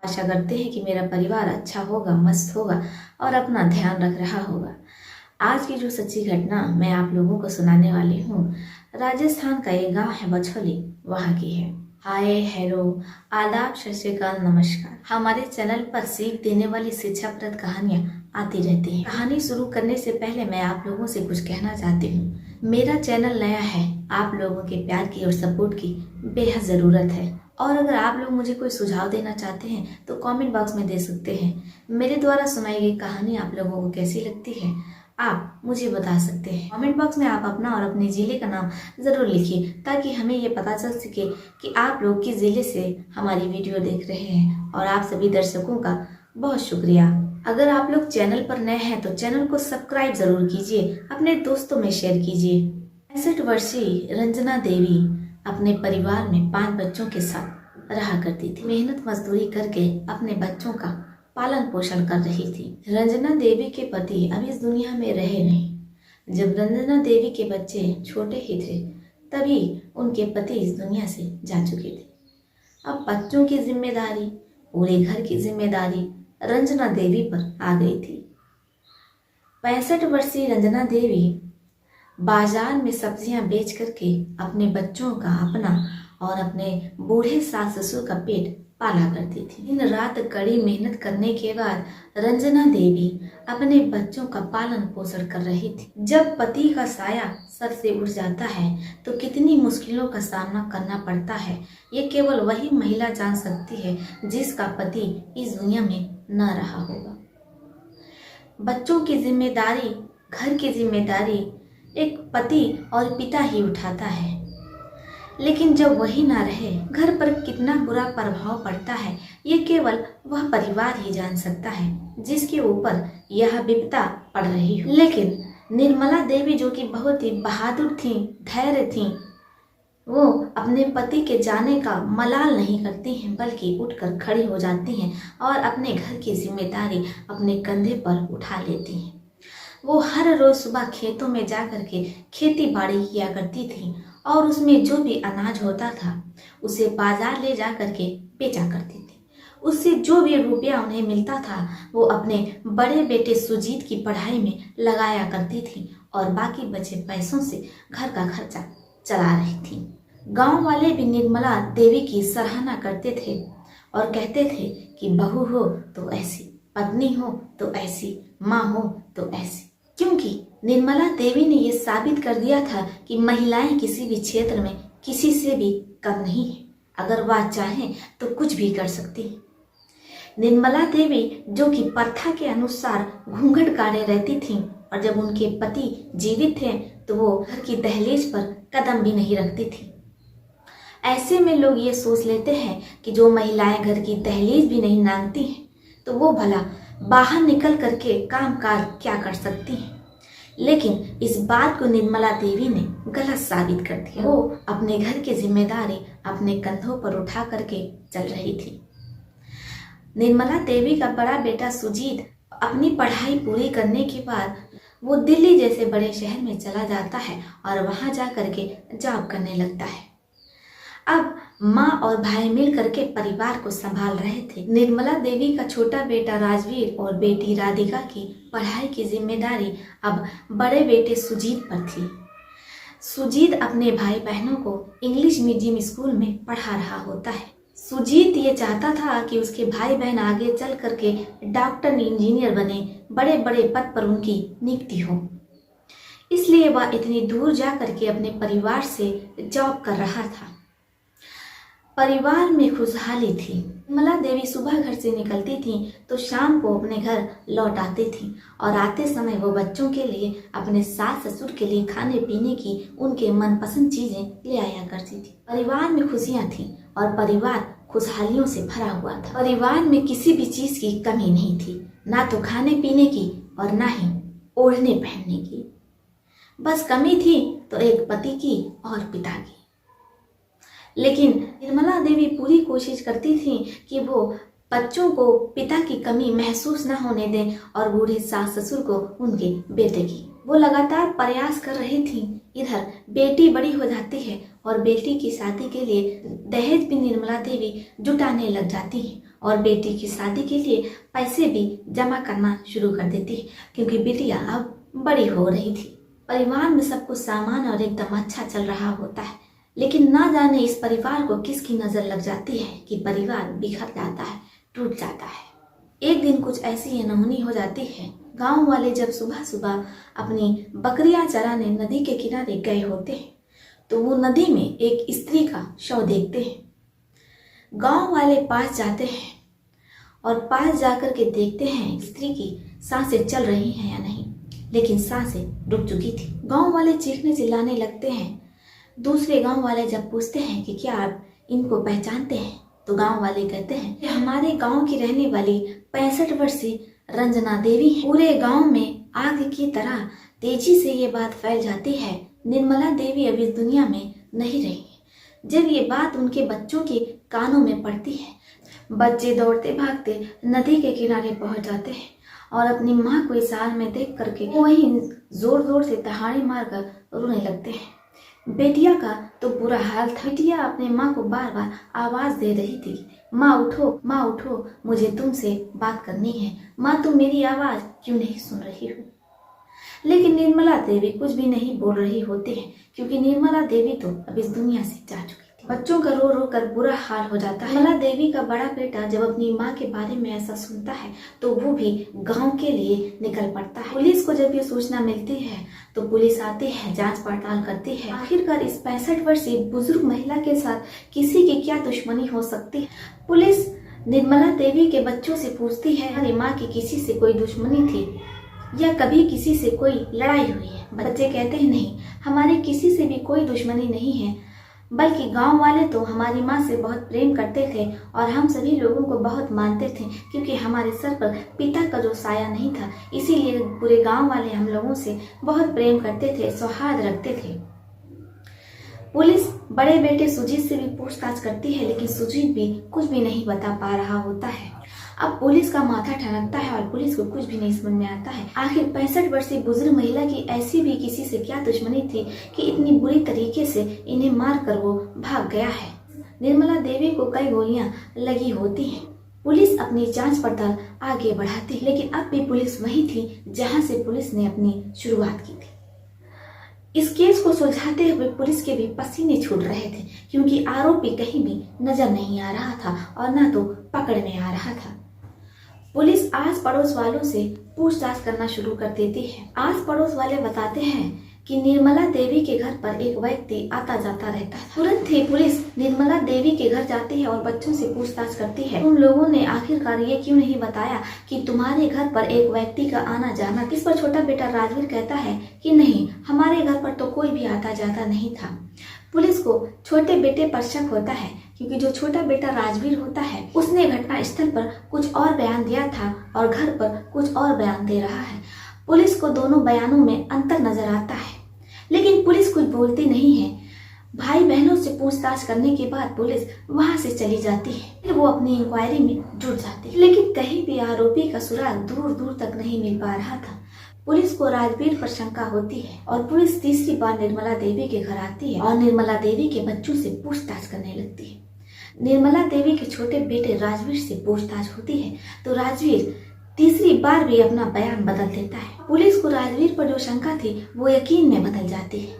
आशा करते हैं कि मेरा परिवार अच्छा होगा, मस्त होगा और अपना ध्यान रख रहा होगा। आज की जो सच्ची घटना मैं आप लोगों को सुनाने वाली हूँ, राजस्थान का एक गांव है बछौली, वहाँ की है। हाय, हेलो, आदाब, सत श्री अकाल, नमस्कार। हमारे चैनल पर सीख देने वाली शिक्षाप्रद कहानियाँ आती रहती हैं। कहानी शुरू करने से पहले मैं आप लोगों से कुछ कहना चाहती हूँ। मेरा चैनल नया है, आप लोगों के प्यार की और सपोर्ट की बेहद ज़रूरत है। और अगर आप लोग मुझे कोई सुझाव देना चाहते हैं तो कमेंट बॉक्स में दे सकते हैं। मेरे द्वारा सुनाई गई कहानी आप लोगों को कैसी लगती है, आप मुझे बता सकते हैं। कमेंट बॉक्स में आप अपना और अपने जिले का नाम ज़रूर लिखिए, ताकि हमें ये पता चल सके कि आप लोग किस जिले से हमारी वीडियो देख रहे हैं। और आप सभी दर्शकों का बहुत शुक्रिया। अगर आप लोग चैनल पर नए हैं तो चैनल को सब्सक्राइब जरूर कीजिए, अपने दोस्तों में शेयर कीजिए। 65 वर्षीय रंजना देवी अपने परिवार में 5 बच्चों के साथ रहा करती थी। मेहनत मजदूरी करके अपने बच्चों का पालन पोषण कर रही थी। रंजना देवी के पति अब इस दुनिया में रहे नहीं। जब रंजना देवी के बच्चे छोटे ही थे तभी उनके पति इस दुनिया से जा चुके थे। अब बच्चों की जिम्मेदारी, पूरे घर की जिम्मेदारी रंजना देवी पर आ गई थी। 65 वर्षीय रंजना देवी बाजार में सब्जियां बेच करके अपने बच्चों का, अपना और अपने बूढ़े सास ससुर का पेट पाला करती थी। दिन रात कड़ी मेहनत करने के बाद रंजना देवी अपने बच्चों का पालन पोषण कर रही थी। जब पति का साया सर से उठ जाता है तो कितनी मुश्किलों का सामना करना पड़ता है, ये केवल वही महिला जान सकती है जिसका पति इस दुनिया में न रहा होगा। बच्चों की जिम्मेदारी, घर की जिम्मेदारी एक पति और पिता ही उठाता है, लेकिन जब वही ना रहे घर पर कितना बुरा प्रभाव पड़ता है ये केवल वह परिवार ही जान सकता है जिसके ऊपर यह विपदा पड़ रही हो। लेकिन निर्मला देवी, जो कि बहुत ही बहादुर थी, धैर्य थी, वो अपने पति के जाने का मलाल नहीं करती हैं, बल्कि उठकर खड़ी हो जाती हैं और अपने घर की जिम्मेदारी अपने कंधे पर उठा लेती हैं। वो हर रोज सुबह खेतों में जा करके खेती बाड़ी किया करती थी और उसमें जो भी अनाज होता था उसे बाजार ले जा करके बेचा करती थी। उससे जो भी रुपया उन्हें मिलता था वो अपने बड़े बेटे सुजीत की पढ़ाई में लगाया करती थी और बाकी बचे पैसों से घर का खर्चा चला रही थी। गांव वाले भी निर्मला देवी की सराहना करते थे और कहते थे कि बहू हो तो ऐसी, पत्नी हो तो ऐसी, माँ हो तो ऐसी, क्योंकि निर्मला देवी ने यह साबित कर दिया था कि महिलाएं किसी भी क्षेत्र में किसी से भी कम नहीं है। अगर वह चाहें तो कुछ भी कर सकती है। निर्मला देवी, जो कि प्रथा के अनुसार घूंघट काढ़े रहती थीं और जब उनके पति जीवित थे तो वो घर की दहलीज पर कदम भी नहीं रखती थी। ऐसे में लोग ये सोच लेते हैं कि जो महिलाएं घर की दहलीज भी नहीं नांगती हैं तो वो भला बाहर निकल करके काम काज क्या कर सकती हैं। लेकिन इस बात को निर्मला देवी ने गलत साबित कर दिया। वो अपने घर की जिम्मेदारी अपने कंधों पर उठा करके चल रही थी। निर्मला देवी का बड़ा बेटा सुजीत अपनी पढ़ाई पूरी करने के बाद वो दिल्ली जैसे बड़े शहर में चला जाता है और वहां जा करके जॉब करने लगता है। अब माँ और भाई मिल करके परिवार को संभाल रहे थे। निर्मला देवी का छोटा बेटा राजवीर और बेटी राधिका की पढ़ाई की जिम्मेदारी अब बड़े बेटे सुजीत पर थी। सुजीत अपने भाई बहनों को इंग्लिश मीडियम स्कूल में पढ़ा रहा होता है। सुजीत ये चाहता था कि उसके भाई बहन आगे चल करके डॉक्टर, इंजीनियर बने, बड़े बड़े पद पर उनकी नियुक्ति हो, इसलिए वह इतनी दूर जा करके अपने परिवार से जॉब कर रहा था। परिवार में खुशहाली थी। निर्मला देवी सुबह घर से निकलती थी तो शाम को अपने घर लौट आती थी और आते समय वो बच्चों के लिए, अपने सास ससुर के लिए खाने पीने की उनके मनपसंद चीजें ले आया करती थी। परिवार में खुशियां थी और परिवार खुशहालियों से भरा हुआ था। परिवार में किसी भी चीज की कमी नहीं थी, ना तो खाने पीने की और ना ही ओढ़ने पहनने की। बस कमी थी तो एक पति की और पिता की। लेकिन निर्मला देवी पूरी कोशिश करती थी कि वो बच्चों को पिता की कमी महसूस न होने दें और बूढ़े सास ससुर को उनके बेटे की। वो लगातार प्रयास कर रही थी। इधर बेटी बड़ी हो जाती है और बेटी की शादी के लिए दहेज भी निर्मला देवी जुटाने लग जाती हैं और बेटी की शादी के लिए पैसे भी जमा करना शुरू कर देती है, क्योंकि बिटिया अब बड़ी हो रही थी। परिवार में सब कुछ सामान और एकदम अच्छा चल रहा होता है, लेकिन ना जाने इस परिवार को किसकी नजर लग जाती है कि परिवार बिखर जाता है, टूट जाता है। एक दिन कुछ ऐसी अनहोनी हो जाती है। गांव वाले जब सुबह सुबह अपनी बकरियां चराने नदी के किनारे गए होते हैं तो वो नदी में एक स्त्री का शव देखते हैं। गांव वाले पास जाते हैं और पास जाकर के देखते हैं स्त्री की सांसें चल रही हैं या नहीं, लेकिन सांसें रुक चुकी थी। गांव वाले चीखने चिल्लाने लगते हैं। दूसरे गांव वाले जब पूछते हैं कि क्या आप इनको पहचानते हैं, तो गांव वाले कहते हैं कि हमारे गांव की रहने वाली 65 वर्षीय रंजना देवी हैं। पूरे गांव में आग की तरह तेजी से ये बात फैल जाती है, निर्मला देवी अब इस दुनिया में नहीं रही है। जब ये बात उनके बच्चों के कानों में पड़ती है, बच्चे दौड़ते भागते नदी के किनारे पहुंच जाते हैं और अपनी माँ को इस हाल में देख करके वहीं जोर जोर से दहाड़े मारकर रोने लगते हैं। बेटिया का तो बुरा हाल था। बेटिया अपने माँ को बार बार आवाज दे रही थी, माँ उठो, मुझे तुमसे बात करनी है, माँ तुम मेरी आवाज क्यों नहीं सुन रही हो। लेकिन निर्मला देवी कुछ भी नहीं बोल रही होती है, क्योंकि निर्मला देवी तो अब इस दुनिया से जा चुकी थी। बच्चों का रो रो कर बुरा हाल हो जाता है। निर्मला देवी का बड़ा बेटा जब अपनी माँ के बारे में ऐसा सुनता है तो वो भी गांव के लिए निकल पड़ता है। पुलिस को जब ये सूचना मिलती है तो पुलिस आती है, जांच पड़ताल करती है। आखिरकार इस 65 वर्षीय बुजुर्ग महिला के साथ किसी की क्या दुश्मनी हो सकती है। पुलिस निर्मला देवी के बच्चों से पूछती है, हमारी माँ की किसी से कोई दुश्मनी थी या कभी किसी से कोई लड़ाई हुई है। बच्चे कहते हैं नहीं, हमारे किसी से भी कोई दुश्मनी नहीं है, बल्कि गांव वाले तो हमारी माँ से बहुत प्रेम करते थे और हम सभी लोगों को बहुत मानते थे, क्योंकि हमारे सर पर पिता का जो साया नहीं था, इसीलिए पूरे गांव वाले हम लोगों से बहुत प्रेम करते थे, सौहार्द रखते थे। पुलिस बड़े बेटे सुजीत से भी पूछताछ करती है, लेकिन सुजीत भी कुछ भी नहीं बता पा रहा होता है। अब पुलिस का माथा ठनकता है और पुलिस को कुछ भी नहीं समझ में आता है। आखिर 65 वर्षीय बुजुर्ग महिला की ऐसी भी किसी से क्या दुश्मनी थी कि इतनी बुरी तरीके से इन्हें मार कर वो भाग गया है। निर्मला देवी को कई गोलियां लगी होती हैं। पुलिस अपनी जांच पड़ताल आगे बढ़ाती, लेकिन अब भी पुलिस वही थी जहां से पुलिस ने अपनी शुरुआत की थी। इस केस को सुलझाते हुए पुलिस के भी पसीने छूट रहे थे, क्योंकि आरोपी कहीं भी नजर नहीं आ रहा था और न तो पकड़ में आ रहा था। पुलिस आस पड़ोस वालों से पूछताछ करना शुरू कर देती है। आस पड़ोस वाले बताते हैं कि निर्मला देवी के घर पर एक व्यक्ति आता जाता रहता है। तुरंत ही पुलिस निर्मला देवी के घर जाती है और बच्चों से पूछताछ करती है, तुम लोगों ने आखिरकार ये क्यों नहीं बताया कि तुम्हारे घर पर एक व्यक्ति का आना जाना। इस पर छोटा बेटा राजवीर कहता है कि नहीं, हमारे घर पर तो कोई भी आता जाता नहीं था। पुलिस को छोटे बेटे पर शक होता है, क्योंकि जो छोटा बेटा राजवीर होता है उसने घटना स्थल पर कुछ और बयान दिया था और घर पर कुछ और बयान दे रहा है। पुलिस को दोनों बयानों में अंतर नजर आता है, लेकिन पुलिस कुछ बोलती नहीं है। भाई बहनों से पूछताछ करने के बाद पुलिस वहां से चली जाती है। फिर वो अपनी इंक्वायरी में जुट जाती है, लेकिन कहीं भी आरोपी का सुराग दूर दूर तक नहीं मिल पा रहा था। पुलिस को राजवीर पर शंका होती है और पुलिस तीसरी बार निर्मला देवी के घर आती है और निर्मला देवी के बच्चों से पूछताछ करने लगती है। निर्मला देवी के छोटे बेटे राजवीर से पूछताछ होती है तो राजवीर तीसरी बार भी अपना बयान बदल देता है। पुलिस को राजवीर पर जो शंका थी वो यकीन में बदल जाती है।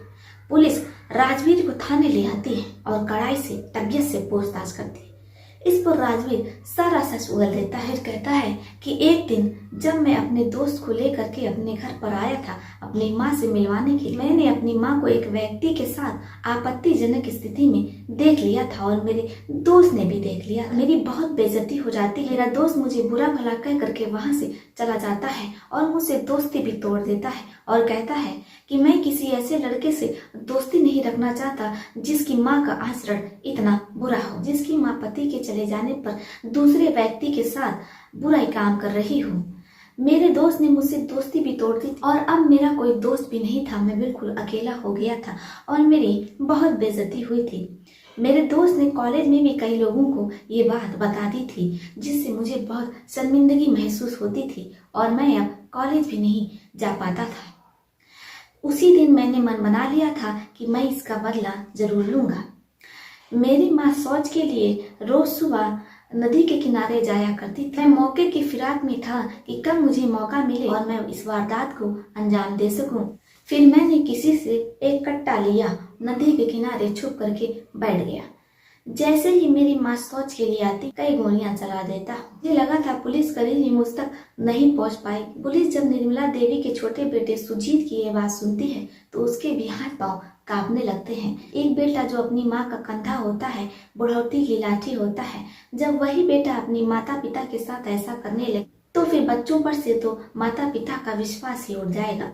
पुलिस राजवीर को थाने ले आती है और कड़ाई से तबीयत से पूछताछ करती है। इस पर राजवीर सारा सच उगल देता है। कहता है कि एक दिन जब मैं अपने दोस्त को लेकर के अपने घर पर आया था अपनी माँ से मिलवाने के लिए, मैंने अपनी माँ को एक व्यक्ति के साथ आपत्तिजनक स्थिति में देख लिया था और मेरे दोस्त ने भी देख लिया। मेरी बहुत बेइज्जती हो जाती है। मेरा दोस्त मुझे बुरा भला कह करके वहां से चला जाता है और मुझसे दोस्ती भी तोड़ देता है और कहता है कि मैं किसी ऐसे लड़के से दोस्ती नहीं रखना चाहता जिसकी माँ का आचरण इतना बुरा हो, जिसकी माँ पति के चले जाने पर दूसरे व्यक्ति के साथ बुराई काम कर रही हो। मेरे दोस्त ने मुझसे दोस्ती भी तोड़ दी और अब मेरा कोई दोस्त भी नहीं था। मैं बिल्कुल अकेला हो गया था और मेरी बहुत बेइज्जती हुई थी। मेरे दोस्त ने कॉलेज में भी कई लोगों को ये बात बता दी थी, जिससे मुझे बहुत शर्मिंदगी महसूस होती थी और मैं अब कॉलेज भी नहीं जा पाता था। उसी दिन मैंने मन बना लिया था कि मैं इसका बदला जरूर लूंगा। मेरी माँ शौच के लिए रोज सुबह नदी के किनारे जाया करती थी। मैं मौके की फिराक में था कि कब मुझे मौका मिले और मैं इस वारदात को अंजाम दे सकूं। फिर मैंने किसी से एक कट्टा लिया, नदी के किनारे छुप करके बैठ गया। जैसे ही मेरी माँ शौच के लिए आती, कई गोलियां चला देता हूँ। मुझे लगा था पुलिस कभी भी मुझ तक नहीं पहुँच पाएगी। पुलिस जब निर्मला देवी के छोटे बेटे सुजीत की ये बात सुनती है तो उसके भी हाथ पांव कांपने लगते हैं। एक बेटा जो अपनी माँ का कंधा होता है, बुढ़ौती की लाठी होता है, जब वही बेटा अपनी माता पिता के साथ ऐसा करने लगे तो फिर बच्चों पर से तो माता पिता का विश्वास ही उड़ जाएगा।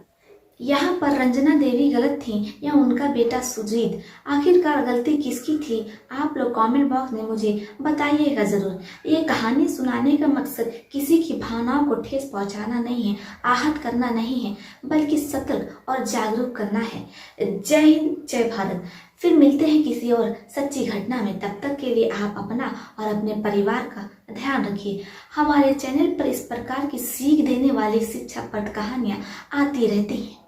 यहाँ पर रंजना देवी गलत थी या उनका बेटा सुजीत? आखिरकार गलती किसकी थी? आप लोग कमेंट बॉक्स में मुझे बताइएगा जरूर। ये कहानी सुनाने का मकसद किसी की भावनाओं को ठेस पहुंचाना नहीं है, आहत करना नहीं है, बल्कि सतर्क और जागरूक करना है। जय हिंद, जय भारत। फिर मिलते हैं किसी और सच्ची घटना में। तब तक के लिए आप अपना और अपने परिवार का ध्यान रखिए। हमारे चैनल पर इस प्रकार की सीख देने वाली शिक्षाप्रद कहानियाँ आती रहती हैं।